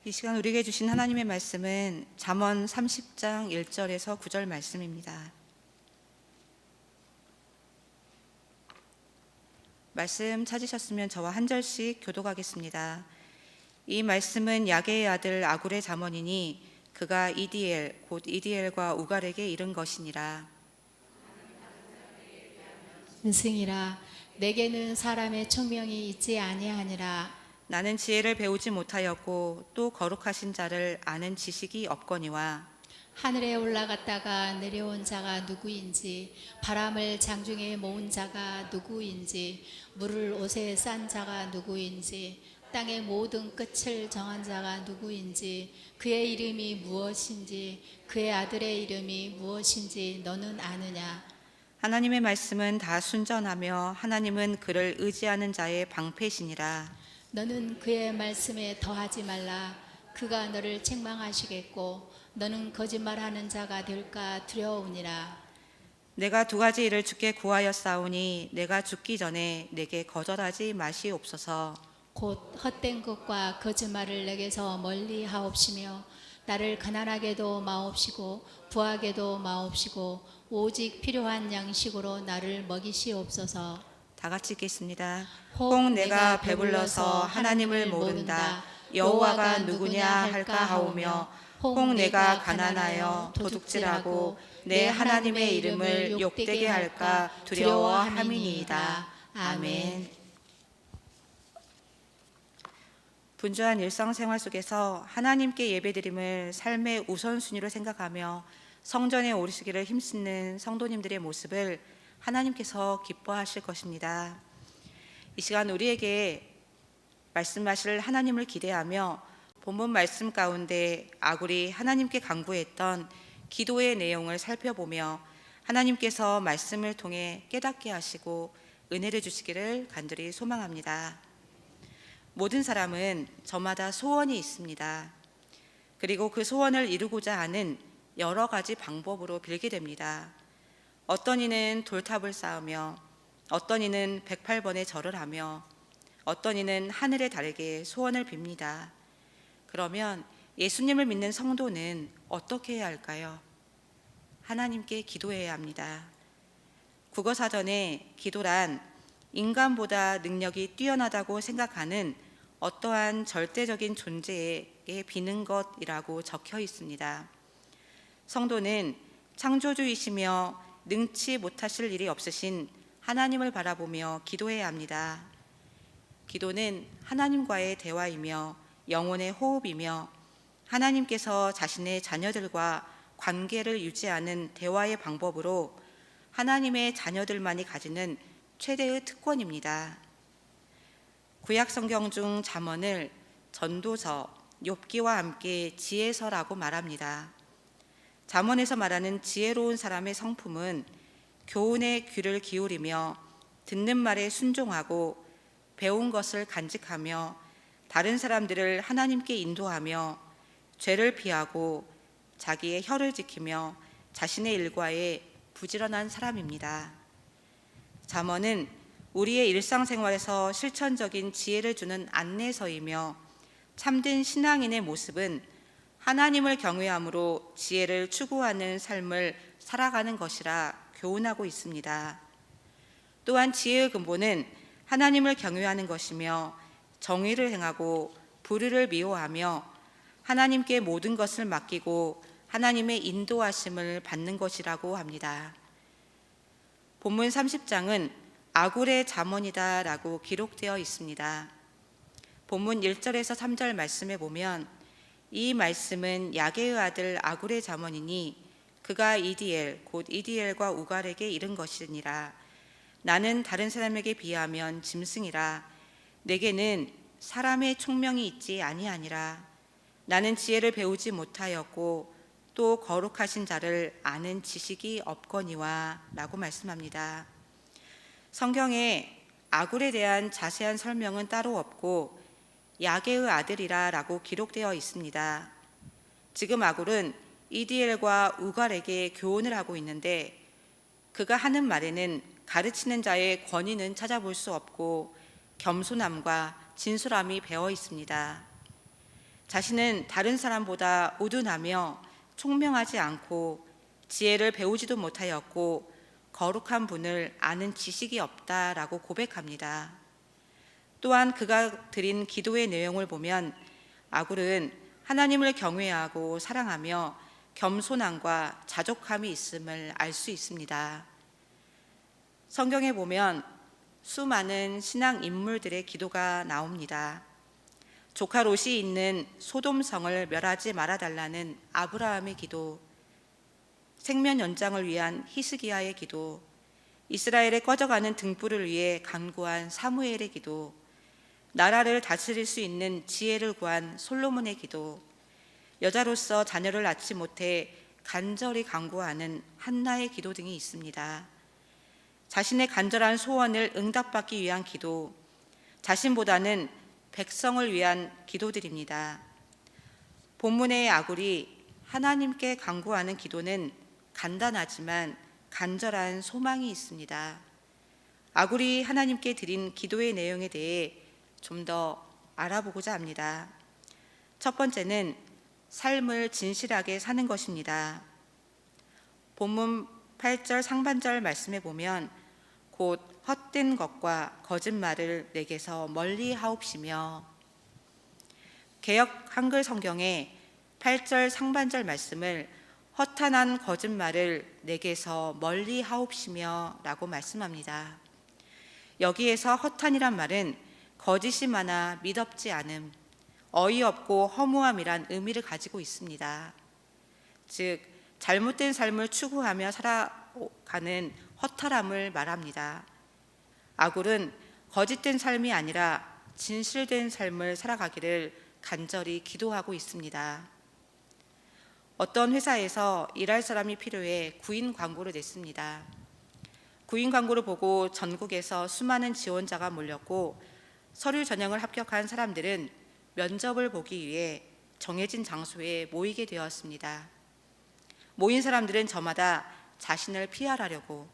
이 시간 우리에게 주신 하나님의 말씀은 잠언 30장 1절에서 9절 말씀입니다. 말씀 찾으셨으면 저와 한 절씩 교독하겠습니다. 이 말씀은 야게의 아들 아굴의 잠언이니 그가 이디엘 곧 이디엘과 우갈에게 이른 것이니라. 짐승이라 내게는 사람의 총명이 있지 아니하니라. 나는 지혜를 배우지 못하였고 또 거룩하신 자를 아는 지식이 없거니와. 하늘에 올라갔다가 내려온 자가 누구인지, 바람을 장중에 모은 자가 누구인지, 물을 옷에 싼 자가 누구인지, 땅의 모든 끝을 정한 자가 누구인지, 그의 이름이 무엇인지, 그의 아들의 이름이 무엇인지 너는 아느냐? 하나님의 말씀은 다 순전하며 하나님은 그를 의지하는 자의 방패시니라. 너는 그의 말씀에 더하지 말라. 그가 너를 책망하시겠고 너는 거짓말하는 자가 될까 두려우니라. 내가 두 가지 일을 주께 구하였사오니 내가 죽기 전에 내게 거절하지 마시옵소서. 곧 헛된 것과 거짓말을 내게서 멀리 하옵시며 나를 가난하게도 마옵시고 부하게도 마옵시고 오직 필요한 양식으로 나를 먹이시옵소서. 다 같이 읽겠습니다. 혹 내가 배불러서 하나님을 모른다. 여호와가 누구냐 할까 하오며 혹 내가 가난하여 도둑질하고 내 하나님의 이름을 욕되게 할까 두려워함이니이다. 아멘. 분주한 일상생활 속에서 하나님께 예배드림을 삶의 우선순위로 생각하며 성전에 오르시기를 힘쓰는 성도님들의 모습을 하나님께서 기뻐하실 것입니다. 이 시간 우리에게 말씀하실 하나님을 기대하며 본문 말씀 가운데 아굴이 하나님께 간구했던 기도의 내용을 살펴보며 하나님께서 말씀을 통해 깨닫게 하시고 은혜를 주시기를 간절히 소망합니다. 모든 사람은 저마다 소원이 있습니다. 그리고 그 소원을 이루고자 하는 여러 가지 방법으로 빌게 됩니다. 어떤 이는 돌탑을 쌓으며, 어떤 이는 108번의 절을 하며, 어떤 이는 하늘의 달에게 소원을 빕니다. 그러면 예수님을 믿는 성도는 어떻게 해야 할까요? 하나님께 기도해야 합니다. 국어사전에 기도란 인간보다 능력이 뛰어나다고 생각하는 어떠한 절대적인 존재에게 비는 것이라고 적혀 있습니다. 성도는 창조주이시며 능치 못하실 일이 없으신 하나님을 바라보며 기도해야 합니다. 기도는 하나님과의 대화이며 영혼의 호흡이며 하나님께서 자신의 자녀들과 관계를 유지하는 대화의 방법으로 하나님의 자녀들만이 가지는 최대의 특권입니다. 구약 성경 중 잠언을 전도서, 욥기와 함께 지혜서라고 말합니다. 잠언에서 말하는 지혜로운 사람의 성품은 교훈에 귀를 기울이며 듣는 말에 순종하고 배운 것을 간직하며 다른 사람들을 하나님께 인도하며 죄를 피하고 자기의 혀를 지키며 자신의 일과에 부지런한 사람입니다. 잠언은 우리의 일상생활에서 실천적인 지혜를 주는 안내서이며 참된 신앙인의 모습은 하나님을 경외함으로 지혜를 추구하는 삶을 살아가는 것이라 교훈하고 있습니다. 또한 지혜의 근본은 하나님을 경외하는 것이며 정의를 행하고 불의를 미워하며 하나님께 모든 것을 맡기고 하나님의 인도하심을 받는 것이라고 합니다. 본문 30장은 아굴의 잠언이다라고 기록되어 있습니다. 본문 1절에서 3절 말씀에 보면 이 말씀은 야게의 아들 아굴의 잠언이니 그가 이디엘 곧 이디엘과 우갈에게 이른 것이니라. 나는 다른 사람에게 비하면 짐승이라. 내게는 사람의 총명이 있지 아니하니라. 나는 지혜를 배우지 못하였고 또 거룩하신 자를 아는 지식이 없거니와 라고 말씀합니다. 성경에 아굴에 대한 자세한 설명은 따로 없고 야게의 아들이라 라고 기록되어 있습니다. 지금 아굴은 이디엘과 우갈에게 교훈을 하고 있는데 그가 하는 말에는 가르치는 자의 권위는 찾아볼 수 없고 겸손함과 진솔함이 배어 있습니다. 자신은 다른 사람보다 우둔하며 총명하지 않고 지혜를 배우지도 못하였고 거룩한 분을 아는 지식이 없다라고 고백합니다. 또한 그가 드린 기도의 내용을 보면 아굴은 하나님을 경외하고 사랑하며 겸손함과 자족함이 있음을 알 수 있습니다. 성경에 보면 수많은 신앙 인물들의 기도가 나옵니다. 조카 롯이 있는 소돔성을 멸하지 말아달라는 아브라함의 기도, 생명 연장을 위한 히스기야의 기도, 이스라엘의 꺼져가는 등불을 위해 간구한 사무엘의 기도, 나라를 다스릴 수 있는 지혜를 구한 솔로몬의 기도, 여자로서 자녀를 낳지 못해 간절히 간구하는 한나의 기도 등이 있습니다. 자신의 간절한 소원을 응답받기 위한 기도, 자신보다는 백성을 위한 기도들입니다. 본문의 아굴이 하나님께 간구하는 기도는 간단하지만 간절한 소망이 있습니다. 아굴이 하나님께 드린 기도의 내용에 대해 좀 더 알아보고자 합니다. 첫 번째는 삶을 진실하게 사는 것입니다. 본문 8절 상반절 말씀에 보면 곧 헛된 것과 거짓말을 내게서 멀리 하옵시며, 개역 한글 성경에 8절 상반절 말씀을 허탄한 거짓말을 내게서 멀리 하옵시며 라고 말씀합니다. 여기에서 허탄이란 말은 거짓이 많아 미덥지 않음, 어이없고 허무함이란 의미를 가지고 있습니다. 즉 잘못된 삶을 추구하며 살아가는 허탈함을 말합니다. 아굴은 거짓된 삶이 아니라 진실된 삶을 살아가기를 간절히 기도하고 있습니다. 어떤 회사에서 일할 사람이 필요해 구인 광고를 냈습니다. 구인 광고를 보고 전국에서 수많은 지원자가 몰렸고 서류 전형을 합격한 사람들은 면접을 보기 위해 정해진 장소에 모이게 되었습니다. 모인 사람들은 저마다 자신을 PR하려고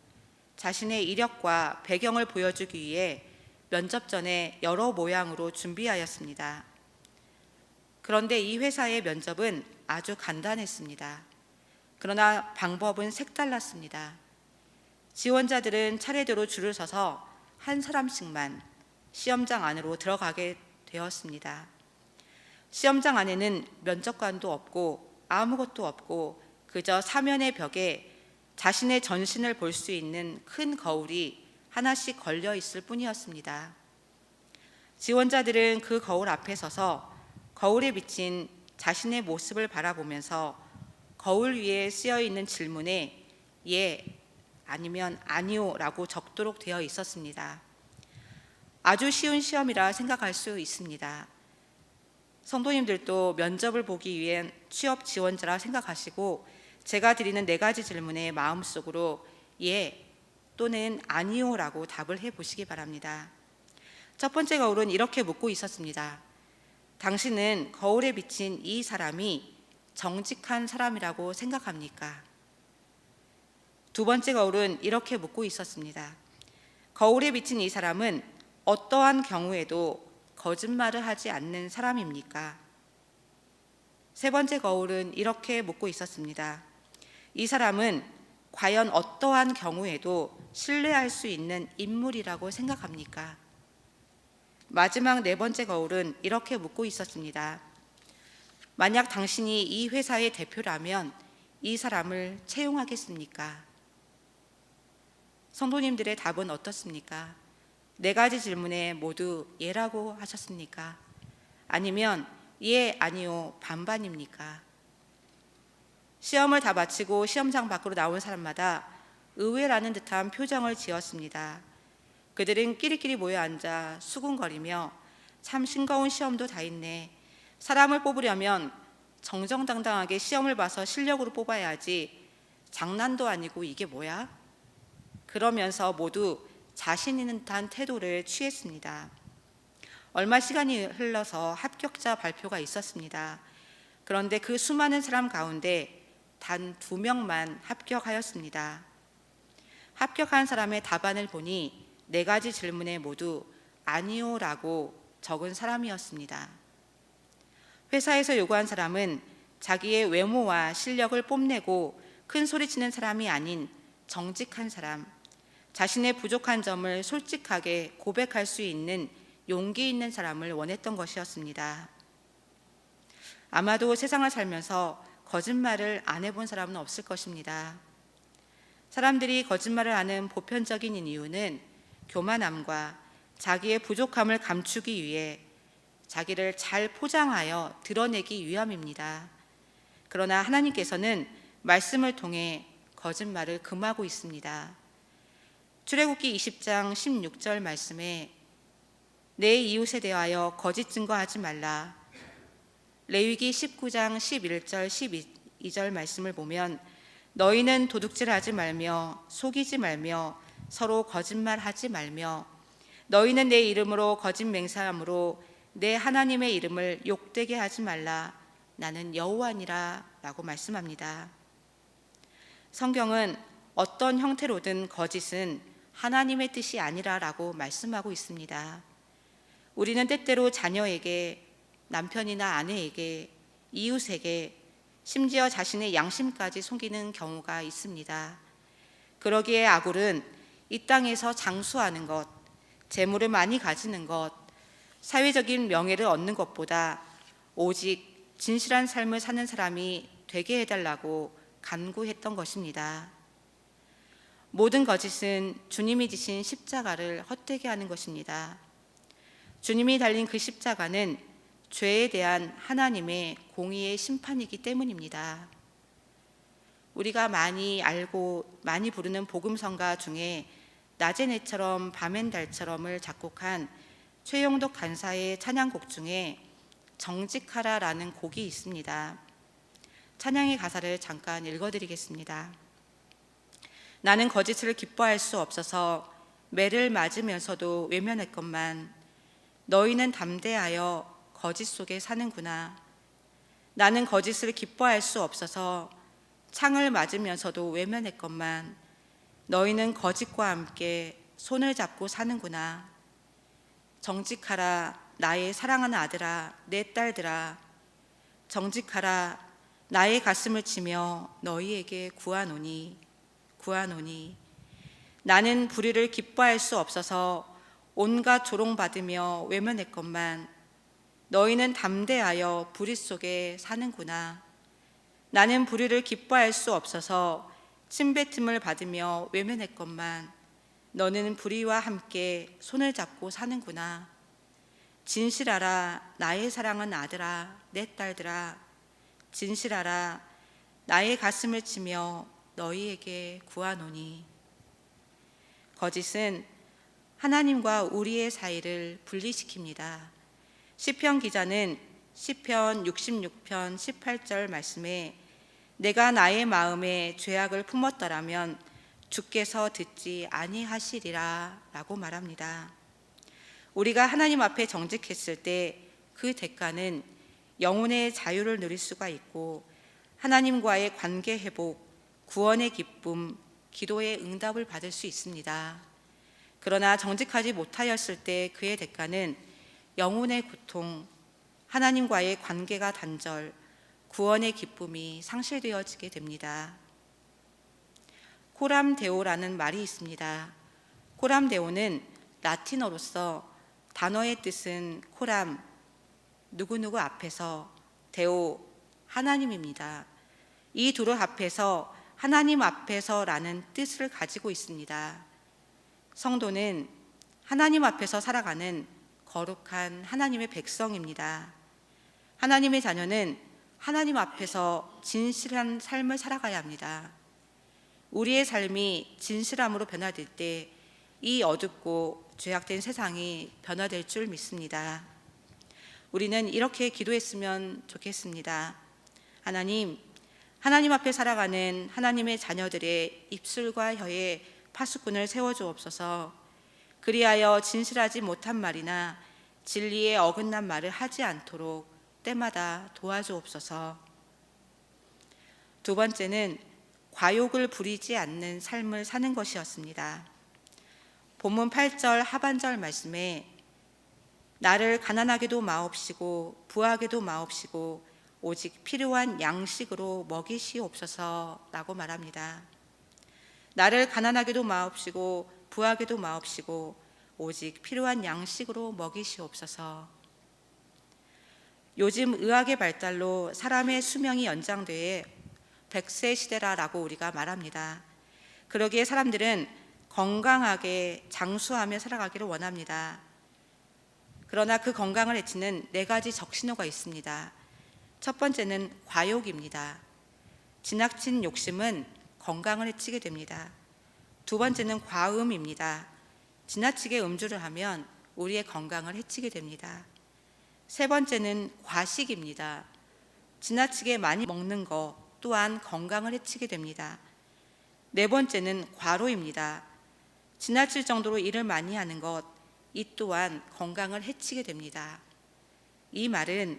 자신의 이력과 배경을 보여주기 위해 면접 전에 여러 모양으로 준비하였습니다. 그런데 이 회사의 면접은 아주 간단했습니다. 그러나 방법은 색달랐습니다. 지원자들은 차례대로 줄을 서서 한 사람씩만 시험장 안으로 들어가게 되었습니다. 시험장 안에는 면접관도 없고 아무것도 없고 그저 사면의 벽에 자신의 전신을 볼 수 있는 큰 거울이 하나씩 걸려 있을 뿐이었습니다. 지원자들은 그 거울 앞에 서서 거울에 비친 자신의 모습을 바라보면서 거울 위에 쓰여 있는 질문에 예, 아니면 아니요 라고 적도록 되어 있었습니다. 아주 쉬운 시험이라 생각할 수 있습니다. 성도님들도 면접을 보기 위한 취업 지원자라 생각하시고 제가 드리는 4가지 질문에 마음속으로 예 또는 아니요 라고 답을 해보시기 바랍니다. 첫 번째 거울은 이렇게 묻고 있었습니다. 당신은 거울에 비친 이 사람이 정직한 사람이라고 생각합니까? 두 번째 거울은 이렇게 묻고 있었습니다. 거울에 비친 이 사람은 어떠한 경우에도 거짓말을 하지 않는 사람입니까? 세 번째 거울은 이렇게 묻고 있었습니다. 이 사람은 과연 어떠한 경우에도 신뢰할 수 있는 인물이라고 생각합니까? 마지막 4번째 거울은 이렇게 묻고 있었습니다. 만약 당신이 이 회사의 대표라면 이 사람을 채용하겠습니까? 성도님들의 답은 어떻습니까? 4가지 질문에 모두 예라고 하셨습니까? 아니면 예, 아니요, 반반입니까? 시험을 다 마치고 시험장 밖으로 나온 사람마다 의외라는 듯한 표정을 지었습니다. 그들은 끼리끼리 모여 앉아 수군거리며 참 싱거운 시험도 다 있네. 사람을 뽑으려면 정정당당하게 시험을 봐서 실력으로 뽑아야지. 장난도 아니고 이게 뭐야? 그러면서 모두 자신 있는 듯한 태도를 취했습니다. 얼마 시간이 흘러서 합격자 발표가 있었습니다. 그런데 그 수많은 사람 가운데 단 2명만 합격하였습니다. 합격한 사람의 답안을 보니 4가지 질문에 모두 아니요라고 적은 사람이었습니다. 회사에서 요구한 사람은 자기의 외모와 실력을 뽐내고 큰 소리치는 사람이 아닌 정직한 사람, 자신의 부족한 점을 솔직하게 고백할 수 있는 용기 있는 사람을 원했던 것이었습니다. 아마도 세상을 살면서 거짓말을 안 해본 사람은 없을 것입니다. 사람들이 거짓말을 하는 보편적인 이유는 교만함과 자기의 부족함을 감추기 위해 자기를 잘 포장하여 드러내기 위함입니다. 그러나 하나님께서는 말씀을 통해 거짓말을 금하고 있습니다. 출애굽기 20장 16절 말씀에 내 이웃에 대하여 거짓 증거하지 말라. 레위기 19장 11절 12절 말씀을 보면 너희는 도둑질하지 말며 속이지 말며 서로 거짓말하지 말며 너희는 내 이름으로 거짓 맹세함으로 내 하나님의 이름을 욕되게 하지 말라. 나는 여호와니라 라고 말씀합니다. 성경은 어떤 형태로든 거짓은 하나님의 뜻이 아니라라고 말씀하고 있습니다. 우리는 때때로 자녀에게, 남편이나 아내에게, 이웃에게, 심지어 자신의 양심까지 속이는 경우가 있습니다. 그러기에 아굴은 이 땅에서 장수하는 것, 재물을 많이 가지는 것, 사회적인 명예를 얻는 것보다 오직 진실한 삶을 사는 사람이 되게 해달라고 간구했던 것입니다. 모든 거짓은 주님이 지신 십자가를 헛되게 하는 것입니다. 주님이 달린 그 십자가는 죄에 대한 하나님의 공의의 심판이기 때문입니다. 우리가 많이 알고 많이 부르는 복음성가 중에 낮엔 해처럼 밤엔 달처럼을 작곡한 최영덕 간사의 찬양곡 중에 정직하라라는 곡이 있습니다. 찬양의 가사를 잠깐 읽어드리겠습니다. 나는 거짓을 기뻐할 수 없어서 매를 맞으면서도 외면했건만 너희는 담대하여 거짓 속에 사는구나. 나는 거짓을 기뻐할 수 없어서 창을 맞으면서도 외면했건만 너희는 거짓과 함께 손을 잡고 사는구나. 정직하라 나의 사랑하는 아들아 내 딸들아, 정직하라 나의 가슴을 치며 너희에게 구하노니 나는 불의를 기뻐할 수 없어서 온갖 조롱받으며 외면했건만 너희는 담대하여 불의 속에 사는구나. 나는 불의를 기뻐할 수 없어서 침뱉음을 받으며 외면했건만 너는 불의와 함께 손을 잡고 사는구나. 진실하라 나의 사랑하는 아들아 내 딸들아, 진실하라 나의 가슴을 치며 너희에게 구하노니. 거짓은 하나님과 우리의 사이를 분리시킵니다. 시편 기자는 시편 66편 18절 말씀에 내가 나의 마음에 죄악을 품었더라면 주께서 듣지 아니하시리라 라고 말합니다. 우리가 하나님 앞에 정직했을 때 그 대가는 영혼의 자유를 누릴 수가 있고 하나님과의 관계 회복, 구원의 기쁨, 기도의 응답을 받을 수 있습니다. 그러나 정직하지 못하였을 때 그의 대가는 영혼의 고통, 하나님과의 관계가 단절, 구원의 기쁨이 상실되어지게 됩니다. 코람데오라는 말이 있습니다. 코람데오는 라틴어로서 단어의 뜻은 코람, 누구누구 앞에서, 데오, 하나님입니다. 이 둘을 합해서 하나님 앞에서라는 뜻을 가지고 있습니다. 성도는 하나님 앞에서 살아가는 거룩한 하나님의 백성입니다. 하나님의 자녀는 하나님 앞에서 진실한 삶을 살아가야 합니다. 우리의 삶이 진실함으로 변화될 때 이 어둡고 죄악된 세상이 변화될 줄 믿습니다. 우리는 이렇게 기도했으면 좋겠습니다. 하나님 앞에 살아가는 하나님의 자녀들의 입술과 혀에 파수꾼을 세워주옵소서. 그리하여 진실하지 못한 말이나 진리에 어긋난 말을 하지 않도록 때마다 도와주옵소서. 두 번째는 과욕을 부리지 않는 삶을 사는 것이었습니다. 본문 8절 하반절 말씀에 나를 가난하게도 마옵시고 부하게도 마옵시고 오직 필요한 양식으로 먹이시옵소서라고 말합니다. 나를 가난하게도 마옵시고 부하게도 마옵시고 오직 필요한 양식으로 먹이시옵소서. 요즘 의학의 발달로 사람의 수명이 연장돼 100세 시대라고 우리가 말합니다. 그러기에 사람들은 건강하게 장수하며 살아가기를 원합니다. 그러나 그 건강을 해치는 4가지 적신호가 있습니다. 첫 번째는 과욕입니다. 지나친 욕심은 건강을 해치게 됩니다. 두 번째는 과음입니다. 지나치게 음주를 하면 우리의 건강을 해치게 됩니다. 세 번째는 과식입니다. 지나치게 많이 먹는 것 또한 건강을 해치게 됩니다. 네 번째는 과로입니다. 지나칠 정도로 일을 많이 하는 것, 이 또한 건강을 해치게 됩니다. 이 말은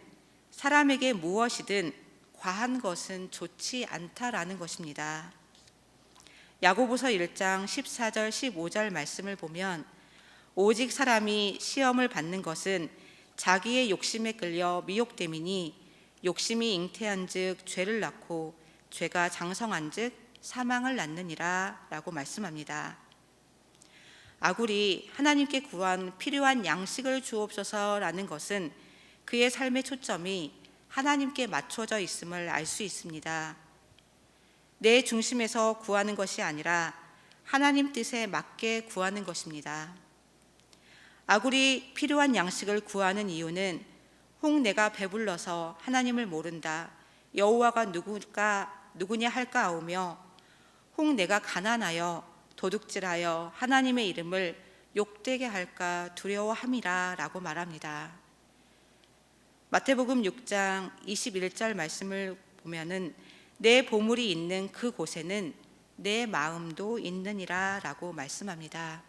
사람에게 무엇이든 과한 것은 좋지 않다라는 것입니다. 야고보서 1장 14절 15절 말씀을 보면 오직 사람이 시험을 받는 것은 자기의 욕심에 끌려 미혹됨이니 욕심이 잉태한즉 죄를 낳고 죄가 장성한즉 사망을 낳느니라 라고 말씀합니다. 아굴이 하나님께 구한 필요한 양식을 주옵소서라는 것은 그의 삶의 초점이 하나님께 맞춰져 있음을 알 수 있습니다. 내 중심에서 구하는 것이 아니라 하나님 뜻에 맞게 구하는 것입니다. 아굴이 필요한 양식을 구하는 이유는 혹 내가 배불러서 하나님을 모른다, 여호와가 누구냐 할까 하오며 혹 내가 가난하여 도둑질하여 하나님의 이름을 욕되게 할까 두려워함이라 라고 말합니다. 마태복음 6장 21절 말씀을 보면은 내 보물이 있는 그 곳에는 내 마음도 있느니라 라고 말씀합니다.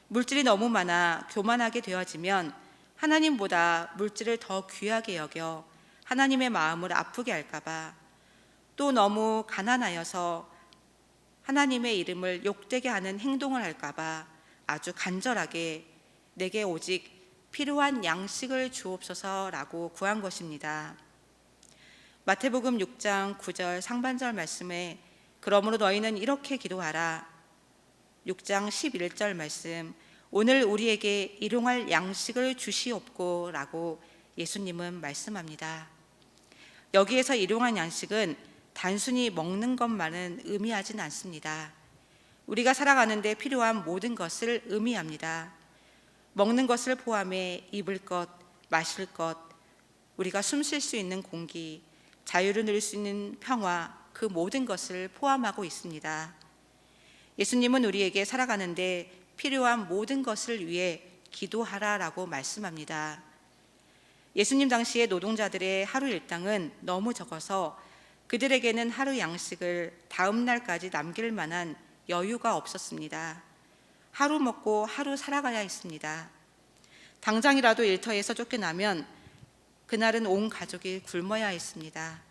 물질이 너무 많아 교만하게 되어지면 하나님보다 물질을 더 귀하게 여겨 하나님의 마음을 아프게 할까봐, 또 너무 가난하여서 하나님의 이름을 욕되게 하는 행동을 할까봐 아주 간절하게 내게 오직 필요한 양식을 주옵소서라고 구한 것입니다. 마태복음 6장 9절 상반절 말씀에 그러므로 너희는 이렇게 기도하라. 6장 11절 말씀, 오늘 우리에게 일용할 양식을 주시옵고 라고 예수님은 말씀합니다. 여기에서 일용할 양식은 단순히 먹는 것만은 의미하진 않습니다. 우리가 살아가는데 필요한 모든 것을 의미합니다. 먹는 것을 포함해 입을 것, 마실 것, 우리가 숨 쉴 수 있는 공기, 자유를 누릴 수 있는 평화, 그 모든 것을 포함하고 있습니다. 예수님은 우리에게 살아가는데 필요한 모든 것을 위해 기도하라라고 말씀합니다. 예수님 당시의 노동자들의 하루 일당은 너무 적어서 그들에게는 하루 양식을 다음 날까지 남길 만한 여유가 없었습니다. 하루 먹고 하루 살아가야 했습니다. 당장이라도 일터에서 쫓겨나면 그날은 온 가족이 굶어야 했습니다.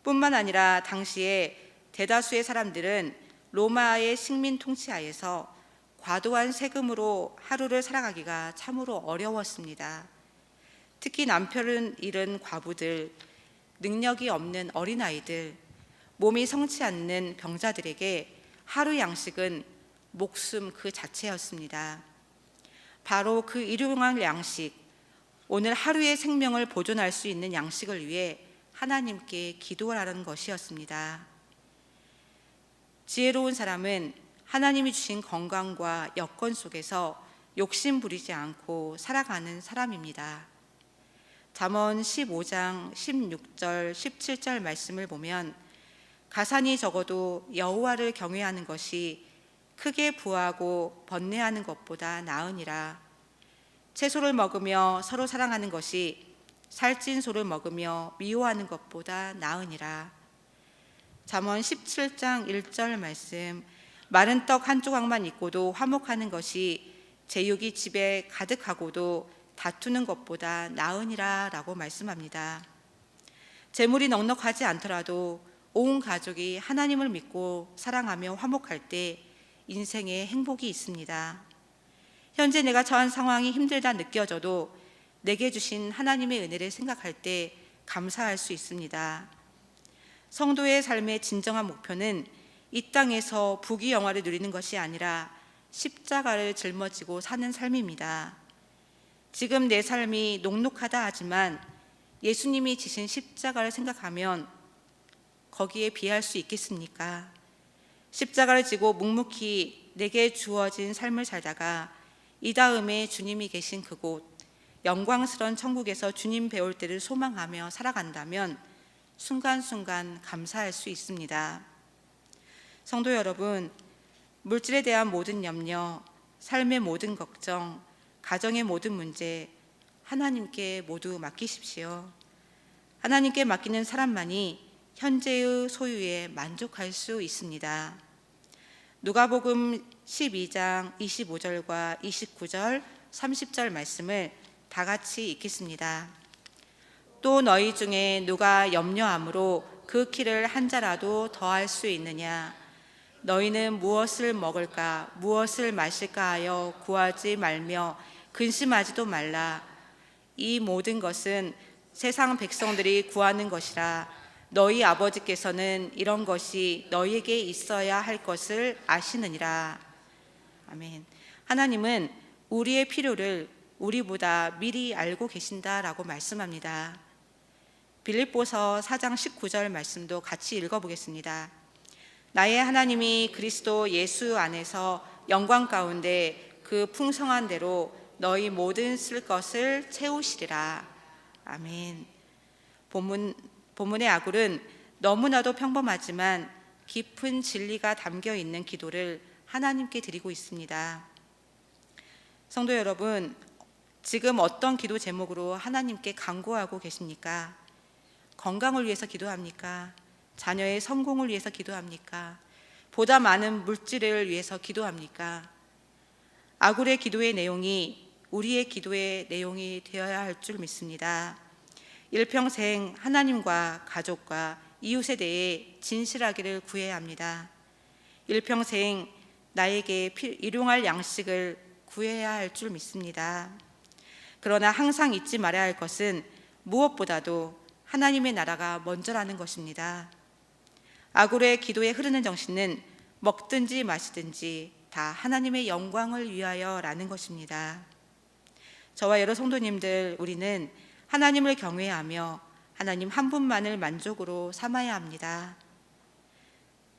뿐만 아니라 당시에 대다수의 사람들은 로마의 식민 통치하에서 과도한 세금으로 하루를 살아가기가 참으로 어려웠습니다. 특히 남편을 잃은 과부들, 능력이 없는 어린아이들, 몸이 성치 않는 병자들에게 하루 양식은 목숨 그 자체였습니다. 바로 그 일용할 양식, 오늘 하루의 생명을 보존할 수 있는 양식을 위해 하나님께 기도하라는 것이었습니다. 지혜로운 사람은 하나님이 주신 건강과 여건 속에서 욕심 부리지 않고 살아가는 사람입니다. 잠언 15장 16절 17절 말씀을 보면 가산이 적어도 여호와를 경외하는 것이 크게 부하고 번뇌하는 것보다 나으니라. 채소를 먹으며 서로 사랑하는 것이 살찐 소를 먹으며 미워하는 것보다 나으니라. 잠언 17장 1절 말씀, 마른 떡 한 조각만 있고도 화목하는 것이 제육이 집에 가득하고도 다투는 것보다 나으니라 라고 말씀합니다. 재물이 넉넉하지 않더라도 온 가족이 하나님을 믿고 사랑하며 화목할 때 인생에 행복이 있습니다. 현재 내가 처한 상황이 힘들다 느껴져도 내게 주신 하나님의 은혜를 생각할 때 감사할 수 있습니다. 성도의 삶의 진정한 목표는 이 땅에서 부귀영화를 누리는 것이 아니라 십자가를 짊어지고 사는 삶입니다. 지금 내 삶이 녹록하다 하지만 예수님이 지신 십자가를 생각하면 거기에 비할 수 있겠습니까? 십자가를 지고 묵묵히 내게 주어진 삶을 살다가 이 다음에 주님이 계신 그곳 영광스러운 천국에서 주님 배울 때를 소망하며 살아간다면 순간순간 감사할 수 있습니다. 성도 여러분, 물질에 대한 모든 염려, 삶의 모든 걱정, 가정의 모든 문제 하나님께 모두 맡기십시오. 하나님께 맡기는 사람만이 현재의 소유에 만족할 수 있습니다. 누가복음 12장 25절과 29절, 30절 말씀을 다 같이 읽겠습니다. 또 너희 중에 누가 염려함으로 그 키를 한 자라도 더할 수 있느냐? 너희는 무엇을 먹을까, 무엇을 마실까 하여 구하지 말며 근심하지도 말라. 이 모든 것은 세상 백성들이 구하는 것이라. 너희 아버지께서는 이런 것이 너희에게 있어야 할 것을 아시느니라. 아멘. 하나님은 우리의 필요를 우리보다 미리 알고 계신다라고 말씀합니다. 빌립보서 4장 19절 말씀도 같이 읽어보겠습니다. 나의 하나님이 그리스도 예수 안에서 영광 가운데 그 풍성한 대로 너희 모든 쓸 것을 채우시리라. 아멘. 본문의 아굴은 너무나도 평범하지만 깊은 진리가 담겨 있는 기도를 하나님께 드리고 있습니다. 성도 여러분, 지금 어떤 기도 제목으로 하나님께 간구하고 계십니까? 건강을 위해서 기도합니까? 자녀의 성공을 위해서 기도합니까? 보다 많은 물질을 위해서 기도합니까? 아굴의 기도의 내용이 우리의 기도의 내용이 되어야 할 줄 믿습니다. 일평생 하나님과 가족과 이웃에 대해 진실하기를 구해야 합니다. 일평생 나에게 일용할 양식을 구해야 할 줄 믿습니다. 그러나 항상 잊지 말아야 할 것은 무엇보다도 하나님의 나라가 먼저라는 것입니다. 아굴의 기도에 흐르는 정신은 먹든지 마시든지 다 하나님의 영광을 위하여라는 것입니다. 저와 여러 성도님들, 우리는 하나님을 경외하며 하나님 한 분만을 만족으로 삼아야 합니다.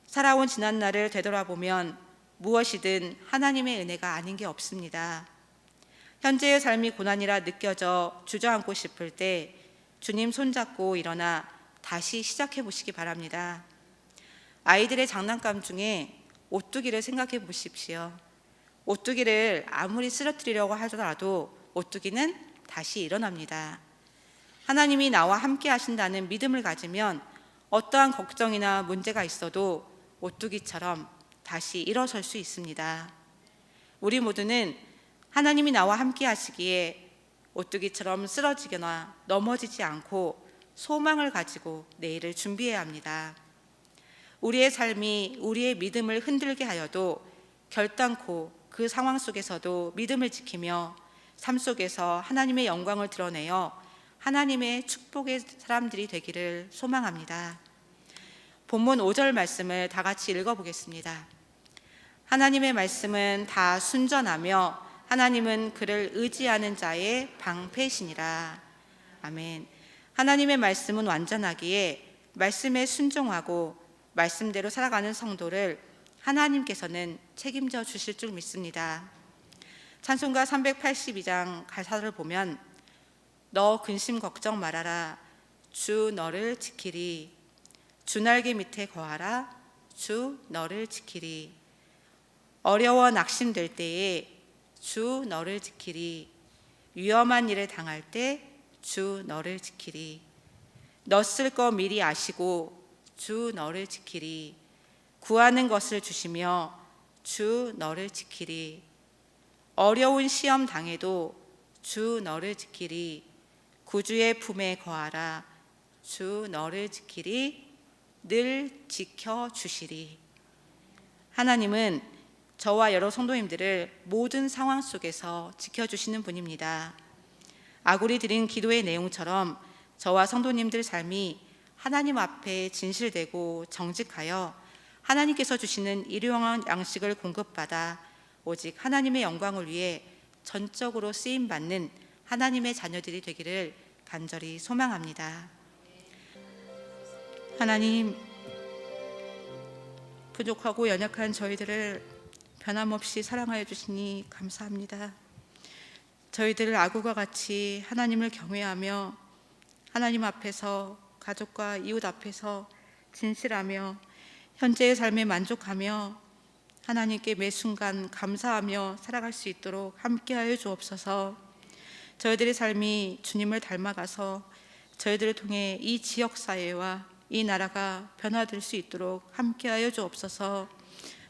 살아온 지난날을 되돌아보면 무엇이든 하나님의 은혜가 아닌 게 없습니다. 현재의 삶이 고난이라 느껴져 주저앉고 싶을 때 주님 손잡고 일어나 다시 시작해 보시기 바랍니다. 아이들의 장난감 중에 오뚜기를 생각해 보십시오. 오뚜기를 아무리 쓰러뜨리려고 하더라도 오뚜기는 다시 일어납니다. 하나님이 나와 함께 하신다는 믿음을 가지면 어떠한 걱정이나 문제가 있어도 오뚜기처럼 다시 일어설 수 있습니다. 우리 모두는 하나님이 나와 함께 하시기에 오뚜기처럼 쓰러지거나 넘어지지 않고 소망을 가지고 내일을 준비해야 합니다. 우리의 삶이 우리의 믿음을 흔들게 하여도 결단코 그 상황 속에서도 믿음을 지키며 삶 속에서 하나님의 영광을 드러내어 하나님의 축복의 사람들이 되기를 소망합니다. 본문 5절 말씀을 다 같이 읽어보겠습니다. 하나님의 말씀은 다 순전하며 하나님은 그를 의지하는 자의 방패시니라. 아멘. 하나님의 말씀은 완전하기에 말씀에 순종하고 말씀대로 살아가는 성도를 하나님께서는 책임져 주실 줄 믿습니다. 찬송가 382장 가사를 보면 너 근심 걱정 말아라 주 너를 지키리 주 날개 밑에 거하라 주 너를 지키리 어려워 낙심될 때에 주 너를 지키리 위험한 일을 당할 때 주 너를 지키리 너 쓸 거 미리 아시고 주 너를 지키리 구하는 것을 주시며 주 너를 지키리 어려운 시험 당해도 주 너를 지키리 구주의 품에 거하라 주 너를 지키리 늘 지켜주시리. 하나님은 저와 여러 성도님들을 모든 상황 속에서 지켜주시는 분입니다. 아굴이 드린 기도의 내용처럼 저와 성도님들 삶이 하나님 앞에 진실되고 정직하여 하나님께서 주시는 일용할 양식을 공급받아 오직 하나님의 영광을 위해 전적으로 쓰임받는 하나님의 자녀들이 되기를 간절히 소망합니다. 하나님, 부족하고 연약한 저희들을 변함없이 사랑하여 주시니 감사합니다. 저희들 아구가 같이 하나님을 경외하며 하나님 앞에서 가족과 이웃 앞에서 진실하며 현재의 삶에 만족하며 하나님께 매 순간 감사하며 살아갈 수 있도록 함께하여 주옵소서. 저희들의 삶이 주님을 닮아가서 저희들을 통해 이 지역사회와 이 나라가 변화될 수 있도록 함께하여 주옵소서.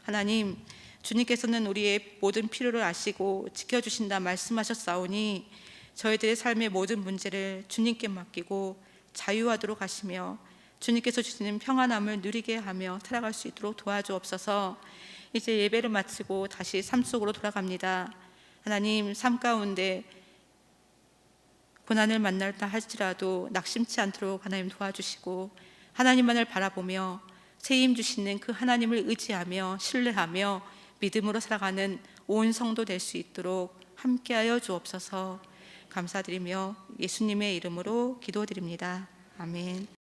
하나님, 주님께서는 우리의 모든 필요를 아시고 지켜주신다 말씀하셨사오니 저희들의 삶의 모든 문제를 주님께 맡기고 자유하도록 하시며 주님께서 주시는 평안함을 누리게 하며 살아갈 수 있도록 도와주옵소서. 이제 예배를 마치고 다시 삶 속으로 돌아갑니다. 하나님, 삶 가운데 고난을 만날다 할지라도 낙심치 않도록 하나님 도와주시고 하나님만을 바라보며 새 힘 주시는 그 하나님을 의지하며 신뢰하며 믿음으로 살아가는 온 성도 될 수 있도록 함께하여 주옵소서. 감사드리며 예수님의 이름으로 기도드립니다. 아멘.